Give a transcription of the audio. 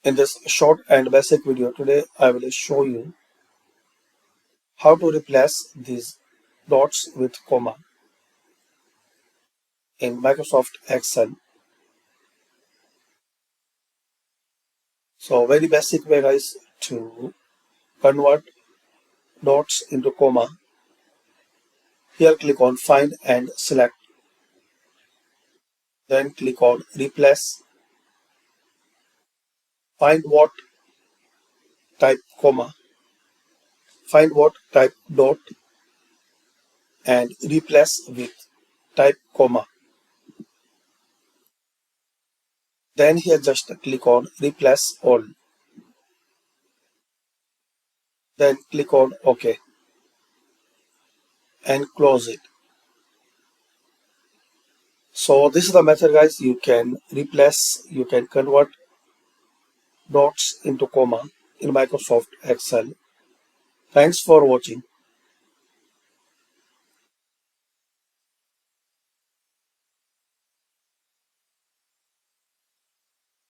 In this short and basic video today, I will show you how to replace these dots with comma in Microsoft Excel. So very basic way guys to convert dots into comma. Here click on find and select. Then click on replace. Find what type comma. Find what type dot and replace with type comma. Then here just click on replace all. Then click on OK and close it. So this is the method guys. You can convert dots into comma in Microsoft Excel. Thanks for watching.